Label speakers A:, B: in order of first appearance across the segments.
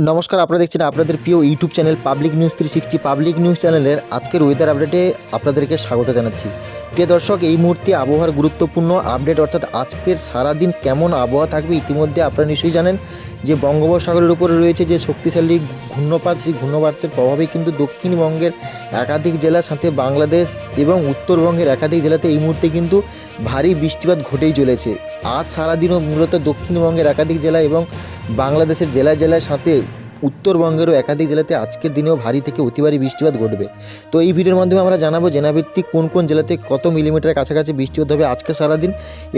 A: নমস্কার, আপনারা দেখছেন আপনাদের প্রিয় YouTube channel public news 360 public news চ্যানেলের আজকের ওয়েদার আপডেটে আপনাদেরকে স্বাগত জানাচ্ছি। প্রিয় দর্শক, এই মুহূর্তে আবহাওয়ার গুরুত্বপূর্ণ আপডেট অর্থাৎ আজকের সারাদিন কেমন আবহাওয়া থাকবে ইতিমধ্যে আপনারা নিশ্চয়ই জানেন যে বঙ্গোপসাগরের উপরে রয়েছে যে শক্তিশালী ঘূর্ণপাত, সেই ঘূর্ণপাতের প্রভাবে কিন্তু দক্ষিণবঙ্গের একাধিক জেলার সাথে বাংলাদেশ এবং উত্তরবঙ্গের একাধিক জেলাতে এই মুহূর্তে কিন্তু ভারী বৃষ্টিপাত ঘটেই চলেছে। আজ সারাদিনও মূলত দক্ষিণবঙ্গের একাধিক জেলা এবং বাংলাদেশের জেলায় জেলায় সাথে উত্তরবঙ্গেরও একাধিক জেলাতে আজকের দিনেও ভারী থেকে অতি ভারী বৃষ্টিপাত ঘটবে। তো এই ভিডিওর মাধ্যমে আমরা জানাবো জেলাভিত্তিক কোন কোন জেলাতে কত মিলিমিটার কাছাকাছি বৃষ্টিপাত হবে আজকে সারাদিন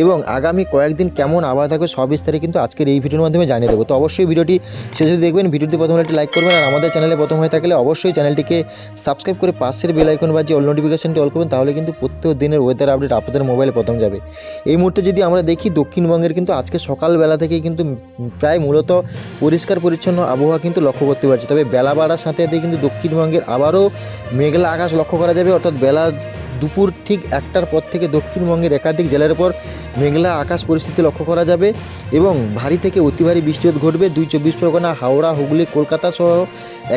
A: এবং আগামী কয়েকদিন কেমন আবহাওয়া থাকবে সব বিস্তারে কিন্তু আজকের এই ভিডিওর মাধ্যমে জানিয়ে দেবো। তো অবশ্যই ভিডিওটি শেষ যদি দেখবেন, ভিডিওটি প্রথমে একটি লাইক করবেন আর আমাদের চ্যানেলে প্রথম হয়ে থাকলে অবশ্যই চ্যানেলটিকে সাবস্ক্রাইব করে পাশের বেল আইকন বাজিয়ে অল নোটিফিকেশনটি অল করুন, তাহলে কিন্তু প্রত্যেক দিনের ওয়েদার আপডেট আপনাদের মোবাইলে প্রথম যাবে। এই মুহূর্তে যদি আমরা দেখি দক্ষিণবঙ্গের কিন্তু আজকে সকালবেলা থেকেই কিন্তু প্রায় মূলত পরিষ্কার পরিচ্ছন্ন আবহাওয়া কিন্তু লক্ষ্য করতে পারছি। তবে বেলা বাড়ার সাথে সাথে কিন্তু দক্ষিণবঙ্গের আবারও মেঘলা আকাশ লক্ষ্য করা যাবে, অর্থাৎ বেলা দুপুর ঠিক 1টার পর থেকে দক্ষিণবঙ্গের একাধিক জেলার উপর মেঘলা আকাশ পরিস্থিতি লক্ষ্য করা যাবে এবং ভারী থেকে অতি ভারী বৃষ্টিপাত ঘটবে 24 পরগনা, হাওড়া, হুগলি, কলকাতা সহ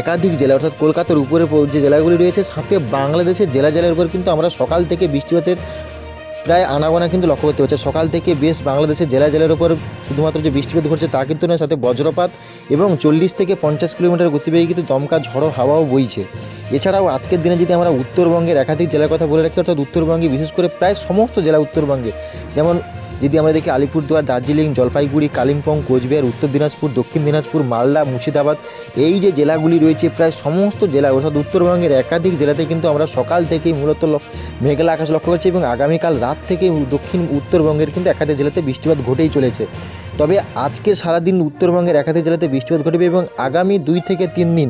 A: একাধিক জেলা অর্থাৎ কলকাতার উপরে যে জেলাগুলি রয়েছে সাথে বাংলাদেশের জেলার উপর কিন্তু আমরা সকাল থেকে বৃষ্টিপাতের প্রায় আনাগোনা কিন্তু লক্ষ্য করতে হচ্ছে। সকাল থেকে বেশ বাংলাদেশের জেলার উপর শুধুমাত্র যে বৃষ্টিপাত ঘটছে তা কিন্তু নয়, সাথে বজ্রপাত এবং 40 থেকে 50 কিলোমিটার গতিবেগে কিন্তু দমকা ঝড়ো হাওয়াও বইছে। এছাড়াও আজকের দিনে যদি আমরা উত্তরবঙ্গের একাধিক জেলার কথা বলে রাখি, অর্থাৎ উত্তরবঙ্গে বিশেষ করে প্রায় সমস্ত জেলা উত্তরবঙ্গে, যেমন যদি আমরা দেখি আলিপুরদুয়ার, দার্জিলিং, জলপাইগুড়ি, কালিম্পং, কোচবিহার, উত্তর দিনাজপুর, দক্ষিণ দিনাজপুর, মালদা, মুর্শিদাবাদ, এই যে জেলাগুলি রয়েছে প্রায় সমস্ত জেলা অর্থাৎ উত্তরবঙ্গের একাধিক জেলাতে কিন্তু আমরা সকাল থেকেই মূলত মেঘলা আকাশ লক্ষ্য করছি এবং আগামীকাল রাত থেকে দক্ষিণ উত্তরবঙ্গের কিন্তু একাধিক জেলাতে বৃষ্টিপাত ঘটেই চলেছে। তবে আজকে সারাদিন উত্তরবঙ্গের একাধিক জেলাতে বৃষ্টিপাত ঘটবে এবং আগামী 2 থেকে 3 দিন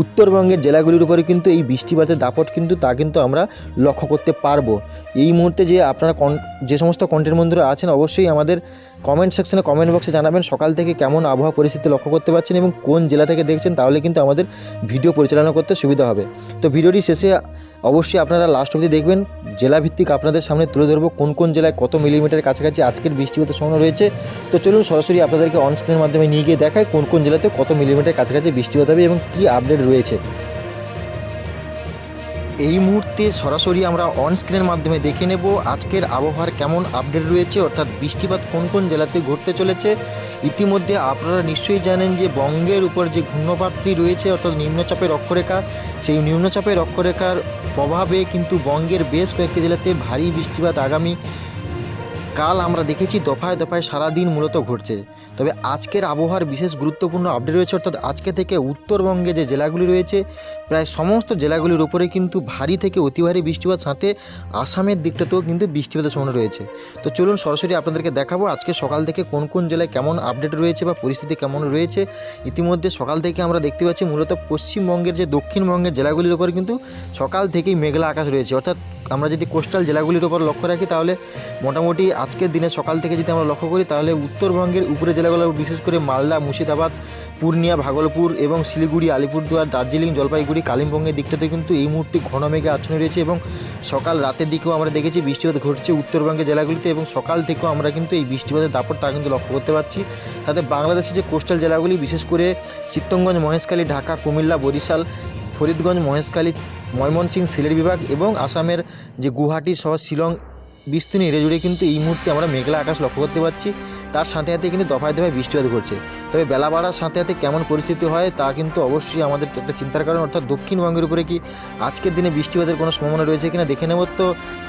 A: উত্তরবঙ্গের জেলাগুলির উপরে কিন্তু এই বৃষ্টিপাতের দাপট কিন্তু আমরা লক্ষ্য করতে পারবো। এই মুহূর্তে যে আপনারা যে সমস্ত কন্টেন্ট বন্ধুরা আছেন অবশ্যই আমাদের কমেন্ট সেকশনে কমেন্ট বক্সে জানাবেন সকাল থেকে কেমন আবহাওয়া পরিস্থিতি লক্ষ্য করতে পারছেন এবং কোন জেলা থেকে দেখছেন, তাহলে কিন্তু আমাদের ভিডিও পরিচালনা করতে সুবিধা হবে। তো ভিডিওটি শেষে অবশ্যই আপনারা লাস্ট অবধি দেখবেন, জেলাভিত্তিক আপনাদের সামনে তুলে ধরবো কোন কোন জেলায় কত মিলিমিটার কাছাকাছি আজকের বৃষ্টিপাতের সম্ভাবনা রয়েছে। তো চলুন সরাসরি আপনাদেরকে অন স্ক্রিনের মাধ্যমে নিয়ে গিয়ে দেখায় কোন কোন জেলাতে কত মিলিমিটার কাছাকাছি বৃষ্টিপাত হবে এবং কী আপডেট রয়েছে। এই মুহূর্তে সরাসরি আমরা অন স্ক্রিনের মাধ্যমে দেখে নেব আজকের আবহাওয়ার কেমন আপডেট রয়েছে, অর্থাৎ বৃষ্টিপাত কোন কোন জেলাতে ঘটতে চলেছে। ইতিমধ্যে আপনারা নিশ্চয়ই জানেন যে বঙ্গের উপর যে ঘূর্ণপাতটি রয়েছে অর্থাৎ নিম্নচাপের অক্ষরেখা, সেই নিম্নচাপের অক্ষরেখার প্রভাবে কিন্তু বঙ্গের বেশ কয়েকটি জেলাতে ভারী বৃষ্টিপাত আগামী কাল আমরা দেখেছি দফায় দফায় সারাদিন মূলত ঘটছে। তবে আজকের আবহাওয়ার বিশেষ গুরুত্বপূর্ণ আপডেট রয়েছে, অর্থাৎ আজকে থেকে উত্তরবঙ্গে যে জেলাগুলি রয়েছে প্রায় সমস্ত জেলাগুলির উপরে কিন্তু ভারী থেকে অতি ভারী বৃষ্টিপাত, সাথে আসামের দিকটাতেও কিন্তু বৃষ্টিপাতের সম্ভাবনা রয়েছে। তো চলুন সরাসরি আপনাদেরকে দেখাবো আজকে সকাল থেকে কোন কোন জেলায় কেমন আপডেট রয়েছে বা পরিস্থিতি কেমন রয়েছে। ইতিমধ্যে সকাল থেকে আমরা দেখতে পাচ্ছি মূলত পশ্চিমবঙ্গের যে দক্ষিণবঙ্গের জেলাগুলির উপর কিন্তু সকাল থেকেই মেঘলা আকাশ রয়েছে। অর্থাৎ আমরা যদি কোস্টাল জেলাগুলির উপর লক্ষ্য রাখি তাহলে মোটামুটি আজকের দিনে সকাল থেকে যদি আমরা লক্ষ্য করি তাহলে উত্তরবঙ্গের উপরে জেলাগুলো বিশেষ করে মালদা, মুর্শিদাবাদ, পূর্ণিয়া, ভাগলপুর এবং শিলিগুড়ি, আলিপুরদুয়ার, দার্জিলিং, জলপাইগুড়ি, কালিম্পংয়ের দিকটাতে কিন্তু এই মুহূর্তে ঘন মেঘে আচ্ছন্ন রয়েছে এবং সকাল রাতের দিকেও আমরা দেখেছি বৃষ্টিপাত ঘটছে উত্তরবঙ্গের জেলাগুলিতে এবং সকাল থেকেও আমরা কিন্তু এই বৃষ্টিপাতের দাপট তা কিন্তু লক্ষ্য করতে পারছি। সাথে বাংলাদেশের যে কোস্টাল জেলাগুলি বিশেষ করে চিত্তরগঞ্জ, মহেশখালী, ঢাকা, কুমিল্লা, বরিশাল, ফরিদগঞ্জ, মহেশখালী, ময়মনসিংহ, সিলেট বিভাগ এবং আসামের যে গুয়াহাটি সহ শিলং বিস্তীর্ণ এরিয়া জুড়ে কিন্তু এই মুহূর্তে আমরা মেঘলা আকাশ লক্ষ্য করতে পারছি। তার সাথে সাথে কিন্তু দফায় দফায় বৃষ্টিপাত ঘটছে। তবে বেলা বাড়ার সাথে সাথে কেমন পরিস্থিতি হয় তা কিন্তু অবশ্যই আমাদের একটা চিন্তার কারণ, অর্থাৎ দক্ষিণবঙ্গের উপরে কি আজকের দিনে বৃষ্টিপাতের কোনো সম্ভাবনা রয়েছে কিনা দেখে নেব। তো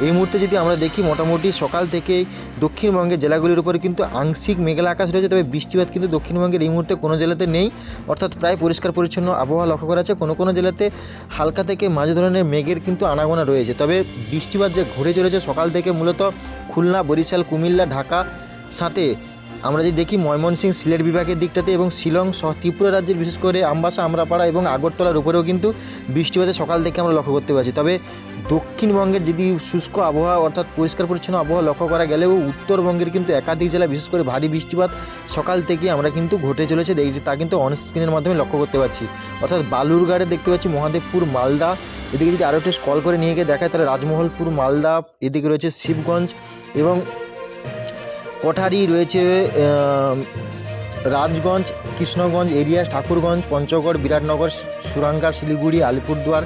A: এই মুহূর্তে যদি আমরা দেখি মোটামুটি সকাল থেকেই দক্ষিণবঙ্গের জেলাগুলির উপরে কিন্তু আংশিক মেঘলা আকাশ রয়েছে, তবে বৃষ্টিপাত কিন্তু দক্ষিণবঙ্গের এই মুহূর্তে কোনো জেলাতে নেই, অর্থাৎ প্রায় পরিষ্কার পরিচ্ছন্ন আবহাওয়া লক্ষ্য করা যাচ্ছে। কোনো কোনো জেলাতে হালকা থেকে মাঝ ধরনের মেঘের কিন্তু আনাগোনা রয়েছে। তবে বৃষ্টিপাত যে ঘটে চলেছে সকাল থেকে মূলত খুলনা, বরিশাল, কুমিল্লা, ঢাকা, সাথে আমরা যদি দেখি ময়মনসিংহ, সিলেট বিভাগের দিকটাতে এবং শিলং সহ ত্রিপুরা রাজ্যের বিশেষ করে আমবাসা, আমরাপাড়া এবং আগরতলার উপরেও কিন্তু বৃষ্টিপাতের সকাল থেকে আমরা লক্ষ্য করতে পারছি। তবে দক্ষিণবঙ্গের যদি শুষ্ক আবহাওয়া অর্থাৎ পরিষ্কার পরিচ্ছন্ন আবহাওয়া লক্ষ্য করা গেলেও উত্তরবঙ্গের কিন্তু একাধিক জেলা বিশেষ করে ভারী বৃষ্টিপাত সকাল থেকে আমরা কিন্তু ঘটে চলেছে তা কিন্তু অন স্ক্রিনের মাধ্যমে লক্ষ্য করতে পারছি। অর্থাৎ বালুরঘাটে দেখতে পাচ্ছি মহাদেবপুর, মালদা, এদিকে যদি আরও একটু স্কল করে নিয়ে গিয়ে দেখায় তাহলে রাজমহলপুর, মালদা, এদিকে রয়েছে শিবগঞ্জ এবং কোঠারি রয়েছে রাজগঞ্জ, কৃষ্ণগঞ্জ এরিয়া, ঠাকুরগঞ্জ, পঞ্চগড়, বিরাটনগর, সুরাঙ্গা, শিলিগুড়ি, আলিপুরদুয়ার,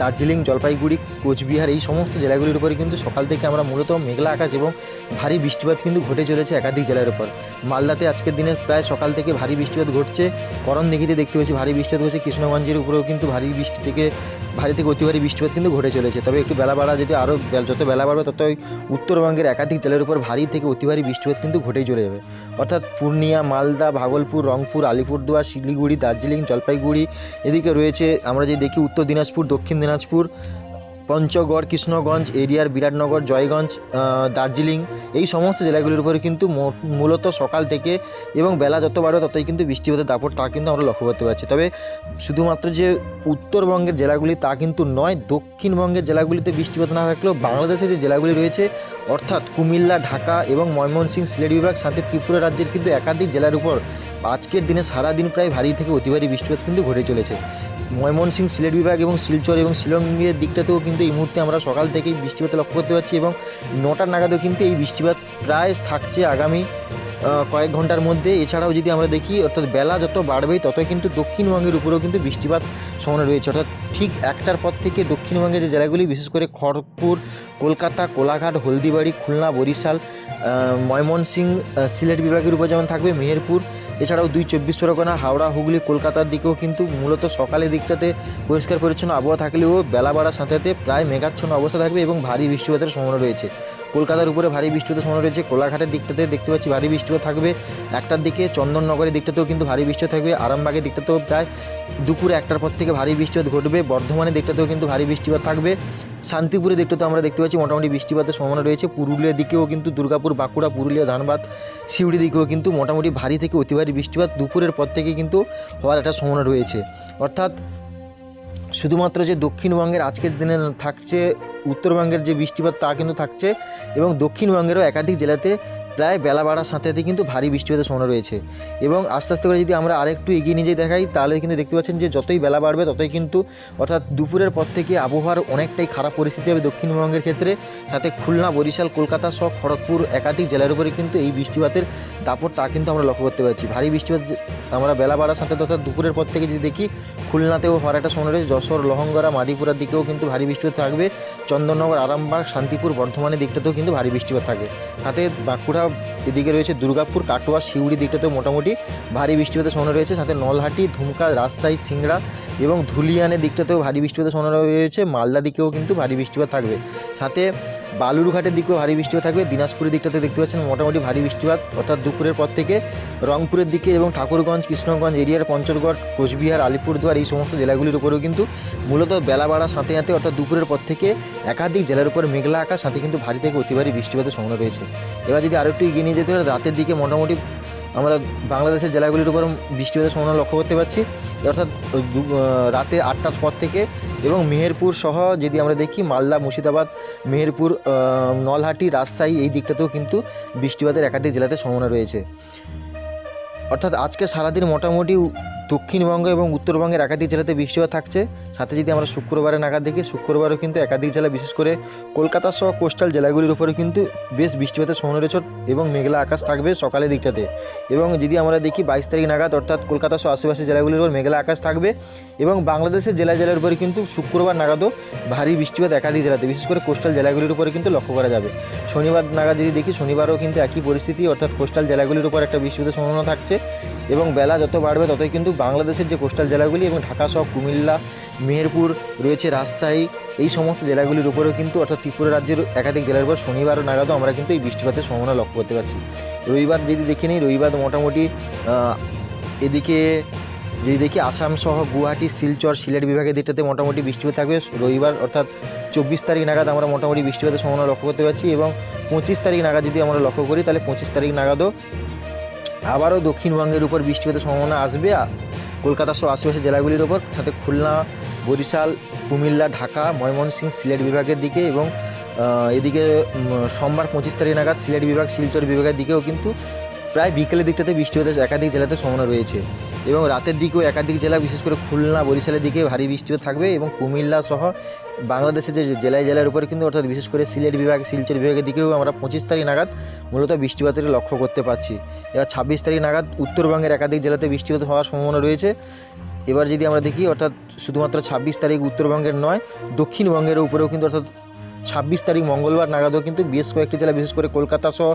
A: দার্জিলিং, জলপাইগুড়ি, কোচবিহার এই সমস্ত জেলাগুলির উপরে কিন্তু সকাল থেকে আমরা মূলত মেঘলা আকাশ এবং ভারী বৃষ্টিপাত কিন্তু ঘটে চলেছে একাধিক জেলার উপর। মালদাতে আজকের দিনে প্রায় সকাল থেকে ভারী বৃষ্টিপাত ঘটছে। করণদিঘিতে দেখতে পাচ্ছি ভারী বৃষ্টিপাত হচ্ছে। কৃষ্ণগঞ্জের উপরেও কিন্তু ভারী থেকে অতি ভারী বৃষ্টিপাত কিন্তু ঘটে চলেছে। তবে একটু বেলা বাড়া যদি আরও যত বেলা বাড়বে ততই উত্তরবঙ্গের একাধিক জেলার উপর ভারী থেকে অতি ভারী বৃষ্টিপাত কিন্তু ঘটেই চলে যাবে। অর্থাৎ পূর্ণিয়া, মালদা, ভাগলপুর, রংপুর, আলিপুরদুয়ার, শিলিগুড়ি, দার্জিলিং, জলপাইগুড়ি, এদিকে রয়েছে আমরা যে দেখি উত্তর দিনাজপুর, দক্ষিণ দিনাজপুর, পঞ্চগড়, কৃষ্ণগঞ্জ এরিয়ার, বিরাটনগর, জয়গঞ্জ, দার্জিলিং এই সমস্ত জেলাগুলির উপরে কিন্তু মূলত সকাল থেকে এবং বেলা যত বাড়বে ততই কিন্তু বৃষ্টিপাতের দাপট তা কিন্তু আমরা লক্ষ্য করতে পারছি। তবে শুধুমাত্র যে উত্তরবঙ্গের জেলাগুলি তা কিন্তু নয়, দক্ষিণবঙ্গের জেলাগুলিতে বৃষ্টিপাত না থাকলেও বাংলাদেশের যে জেলাগুলি রয়েছে অর্থাৎ কুমিল্লা, ঢাকা এবং ময়মনসিংহ, সিলেট বিভাগ সাথে ত্রিপুরা রাজ্যের কিন্তু একাধিক জেলার উপর আজকের দিনে সারাদিন প্রায় ভারী থেকে অতি ভারী বৃষ্টিপাত কিন্তু ঘটে চলেছে। ময়মনসিংহ, সিলেট বিভাগ এবং শিলচর এবং শিলংয়ের দিকটাতেও কিন্তু এই মুহূর্তে আমরা সকাল থেকেই বৃষ্টিপাত লক্ষ্য করতে পারছি এবং 9টার নাগাদও কিন্তু এই বৃষ্টিপাত প্রায় থাকছে আগামী কয়েক ঘন্টার মধ্যে। এছাড়াও যদি আমরা দেখি অর্থাৎ বেলা যত বাড়বেই ততই কিন্তু দক্ষিণবঙ্গের উপরেও কিন্তু বৃষ্টিপাত সম্ভাবনা রয়েছে। অর্থাৎ ঠিক 1টার পর থেকে দক্ষিণবঙ্গের যে জেলাগুলি বিশেষ করে খড়গপুর, কলকাতা, কোলাঘাট, হলদিবাড়ি, খুলনা, বরিশাল, ময়মনসিংহ, সিলেট বিভাগের উপর যেমন থাকবে মেহেরপুর, এছাড়াও 2 পরগনা, হাওড়া, হুগলি, কলকাতার দিকেও কিন্তু মূলত সকালের দিকটাতে পরিষ্কার পরিচ্ছন্ন আবহাওয়া থাকলেও বেলা বাড়ার সাথে সাথে প্রায় মেঘাচ্ছন্ন অবস্থা থাকবে এবং ভারী বৃষ্টিপাতের সম্ভাবনা রয়েছে। কলকাতার উপরে ভারী বৃষ্টিপাতের সম্ভাবনা রয়েছে। কোলাঘাটের দিকটাতে দেখতে পাচ্ছি ভারী বৃষ্টিপাত থাকবে 1টার দিকে। চন্দননগরের দিকটাতেও কিন্তু ভারী বৃষ্টিপাত থাকবে। আরামবাগের দিকটাতেও প্রায় দুপুরে 1টার পর থেকে ভারী বৃষ্টিপাত ঘটবে। বর্ধমানের দিকটাতেও কিন্তু ভারী বৃষ্টিপাত থাকবে। শান্তিপুরের দিকটাতেও আমরা দেখতে পাচ্ছি মোটামুটি বৃষ্টিপাতের সম্ভাবনা রয়েছে। পুরুলিয়ার দিকেও কিন্তু দুর্গাপুর, বাঁকুড়া, পুরুলিয়া, ধানবাদ, সিউড়ির দিকেও কিন্তু মোটামুটি ভারী থেকে অতি ভারী বৃষ্টিপাত দুপুরের পর থেকে কিন্তু হওয়ার একটা সম্ভাবনা রয়েছে। অর্থাৎ শুধুমাত্র যে দক্ষিণবঙ্গের আজকের দিনে থাকছে, উত্তরবঙ্গের যে বৃষ্টিপাত তা কিন্তু থাকছে এবং দক্ষিণবঙ্গেরও একাধিক জেলাতে প্রায় বেলা বাড়ার সাথে সাথে কিন্তু ভারী বৃষ্টিপাতের সম্ভাবনা রয়েছে। এবং আস্তে আস্তে করে যদি আমরা আরেকটু এগিয়ে নিয়ে দেখাই তাহলে কিন্তু দেখতে পাচ্ছেন যে যতই বেলা বাড়বে ততই কিন্তু অর্থাৎ দুপুরের পর থেকে আবহাওয়ার অনেকটাই খারাপ পরিস্থিতি হবে দক্ষিণবঙ্গের ক্ষেত্রে। সাথে খুলনা, বরিশাল, কলকাতা সহ খড়গপুর একাধিক জেলার উপরে কিন্তু এই বৃষ্টিপাতের দাপট তা কিন্তু আমরা লক্ষ্য করতে পারছি। ভারী বৃষ্টিপাত আমরা বেলা বাড়ার সাথে অর্থাৎ দুপুরের পর থেকে যদি দেখি খুলনাতেও হওয়ার একটা সম্ভাবনা রয়েছে। যশোর, লহঙ্গরা, মাদিপুরার দিকেও কিন্তু ভারী বৃষ্টিপাত থাকবে। চন্দননগর, আরামবাগ, শান্তিপুর, বর্ধমানের দিকটাতেও কিন্তু ভারী বৃষ্টিপাত থাকবে। সাথে বাঁকুড়া এদিকে রয়েছে দুর্গাপুর, কাটোয়া, শিউড়ি দিকটাতেও মোটামুটি ভারী বৃষ্টিপাতের সম্ভাবনা রয়েছে। সাথে নলহাটি, ধুমকা, রাজশাহী, সিংড়া এবং ধুলিয়ানের দিকটাতেও ভারী বৃষ্টিপাতের সম্ভাবনা রয়েছে। মালদা দিকেও কিন্তু ভারী বৃষ্টিপাত থাকবে। সাথে বালুরঘাটের দিকেও ভারী বৃষ্টিপাত থাকবে। দিনাজপুরের দিকটাতে দেখতে পাচ্ছেন মোটামুটি ভারী বৃষ্টিপাত অর্থাৎ দুপুরের পর থেকে। রংপুরের দিকে এবং ঠাকুরগঞ্জ, কৃষ্ণগঞ্জ এরিয়ার, পঞ্চগড়, কোচবিহার, আলিপুরদুয়ার এই সমস্ত জেলাগুলির উপরেও কিন্তু মূলত বেলা বাড়ার সাথে সাথে অর্থাৎ দুপুরের পর থেকে একাধিক জেলার উপর মেঘলা আকাশ সাথে কিন্তু ভারী থেকে অতি ভারী বৃষ্টিপাতের সম্ভাবনা রয়েছে। এবার যদি আরেকটু এগিয়ে নিয়ে যেতে হয় রাতের দিকে মোটামুটি আমরা বাংলাদেশের জেলাগুলির উপর বৃষ্টিপাতের সম্ভাবনা লক্ষ্য করতে পারছি। অর্থাৎ রাতে 8টার পর থেকে এবং মেহেরপুর সহ যদি আমরা দেখি মালদা, মুর্শিদাবাদ, মেহেরপুর, নলহাটি, রাজশাহী এই দিকটাতেও কিন্তু বৃষ্টিপাতের একাধিক জেলাতে সম্ভাবনা রয়েছে। অর্থাৎ আজকে সারাদিন মোটামুটি দক্ষিণবঙ্গ এবং উত্তরবঙ্গের একাধিক জেলাতে বৃষ্টিপাত থাকছে। সাথে যদি আমরা শুক্রবারে নাগাদ দেখি শুক্রবারও কিন্তু একাধিক জেলা বিশেষ করে কলকাতা সহ কোস্টাল জেলাগুলির উপরে কিন্তু বেশ বৃষ্টিপাতের সম্ভাবনা রয়েছে এবং মেঘলা আকাশ থাকবে সকালের দিকটাতে। এবং যদি আমরা দেখি 22 তারিখ নাগাদ অর্থাৎ কলকাতা সহ আশেপাশের জেলাগুলির উপর মেঘলা আকাশ থাকবে এবং বাংলাদেশের জেলার উপরে কিন্তু শুক্রবার নাগাদও ভারী বৃষ্টিপাত একাধিক জেলাতে বিশেষ করে কোস্টাল জেলাগুলির উপরে কিন্তু লক্ষ্য করা যাবে। শনিবার নাগাদ যদি দেখি শনিবারও কিন্তু একই পরিস্থিতি অর্থাৎ কোস্টাল জেলাগুলির উপর একটা বৃষ্টিপাতের সম্ভাবনা থাকছে এবং বেলা যত বাড়বে ততই কিন্তু বাংলাদেশের যে কোস্টাল জেলাগুলি এবং ঢাকা সহ কুমিল্লা, মেহেরপুর রয়েছে, রাজশাহী এই সমস্ত জেলাগুলির উপরেও কিন্তু অর্থাৎ ত্রিপুরা রাজ্যের একাধিক জেলার উপর শনিবার নাগাদও আমরা কিন্তু এই বৃষ্টিপাতের সম্ভাবনা লক্ষ্য করতে পারছি। রবিবার যদি দেখে নিই রবিবার মোটামুটি এদিকে যদি দেখি আসাম সহ গুয়াহাটি, শিলচর, সিলেট বিভাগের দিকটাতে মোটামুটি বৃষ্টিপাত থাকবে রবিবার অর্থাৎ 24 তারিখ নাগাদ আমরা মোটামুটি বৃষ্টিপাতের সম্ভাবনা লক্ষ্য করতে পারছি এবং 25 তারিখ নাগাদ যদি আমরা লক্ষ্য করি তাহলে 25 তারিখ নাগাদও আবারও দক্ষিণবঙ্গের উপর বৃষ্টিপাতের সম্ভাবনা আসবে কলকাতা সহ আশেপাশের জেলাগুলির ওপর। সাথে খুলনা, বরিশাল, কুমিল্লা, ঢাকা, ময়মনসিংহ, সিলেট বিভাগের দিকে এবং এদিকে সোমবার 25 তারিখ নাগাদ সিলেট বিভাগ, শিলচর বিভাগের দিকেও কিন্তু প্রায় বিকেলের দিকটাতে বৃষ্টিপাতের একাধিক জেলাতে সম্ভাবনা রয়েছে এবং রাতের দিকেও একাধিক জেলা বিশেষ করে খুলনা বরিশালের দিকে ভারী বৃষ্টিপাত থাকবে এবং কুমিল্লা সহ বাংলাদেশের যে জেলার উপরে কিন্তু অর্থাৎ বিশেষ করে সিলেট বিভাগ শিলচর বিভাগের দিকেও আমরা 25 তারিখ নাগাদ মূলত বৃষ্টিপাতের লক্ষ্য করতে পারছি। এবার 26 তারিখ নাগাদ উত্তরবঙ্গের একাধিক জেলাতে বৃষ্টিপাত হওয়ার সম্ভাবনা রয়েছে। এবার যদি আমরা দেখি অর্থাৎ শুধুমাত্র 26 তারিখ উত্তরবঙ্গের নয়, দক্ষিণবঙ্গের উপরেও কিন্তু অর্থাৎ 26 তারিখ মঙ্গলবার নাগাদও কিন্তু বেশ কয়েকটি জেলা বিশেষ করে কলকাতা সহ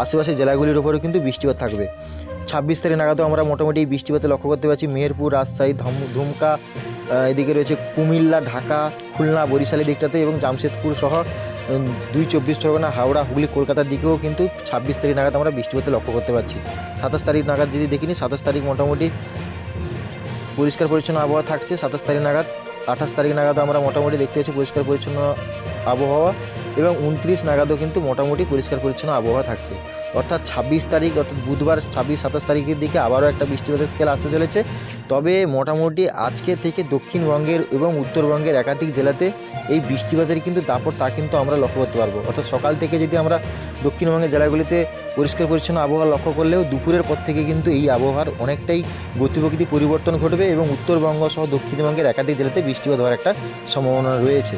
A: আশেপাশের জেলাগুলির উপরেও কিন্তু বৃষ্টিপাত থাকবে। 26 তারিখ নাগাদও আমরা মোটামুটি বৃষ্টিপাতে লক্ষ্য করতে পারছি মেহেরপুর, রাজশাহী, ধুমকা, এদিকে রয়েছে কুমিল্লা, ঢাকা, খুলনা, বরিশালের দিকটাতে এবং জামশেদপুর সহ 2 চব্বিশ পরগনা, হাওড়া, হুগলি, কলকাতার দিকেও কিন্তু 26 তারিখ নাগাদ আমরা বৃষ্টিপাতে লক্ষ্য করতে পারছি। 27 তারিখ নাগাদ যদি দেখিনি, 27 তারিখ মোটামুটি পরিষ্কার পরিচ্ছন্ন আবহাওয়া থাকছে 27 তারিখ নাগাদ। 28 তারিখ নাগাদ আমরা মোটামুটি দেখতে পাচ্ছি পরিষ্কার পরিচ্ছন্ন আবহাওয়া এবং 29 নাগাদও কিন্তু মোটামুটি পরিষ্কার পরিচ্ছন্ন আবহাওয়া থাকছে। অর্থাৎ 26 তারিখ অর্থাৎ বুধবার 26-27 তারিখের দিকে আবারও একটা বৃষ্টিপাতের স্কেল আসতে চলেছে। তবে মোটামুটি আজকে থেকে দক্ষিণবঙ্গের এবং উত্তরবঙ্গের একাধিক জেলাতে এই বৃষ্টিপাতের কিন্তু দাপট তা কিন্তু আমরা লক্ষ্য করতে পারবো। অর্থাৎ সকাল থেকে যদি আমরা দক্ষিণবঙ্গের জেলাগুলিতে পরিষ্কার পরিচ্ছন্ন আবহাওয়া লক্ষ্য করলেও দুপুরের পর থেকে কিন্তু এই আবহাওয়ার অনেকটাই গতিপ্রকৃতি পরিবর্তন ঘটবে এবং উত্তরবঙ্গ সহ দক্ষিণবঙ্গের একাধিক জেলাতে বৃষ্টিপাত হওয়ার একটা সম্ভাবনা রয়েছে।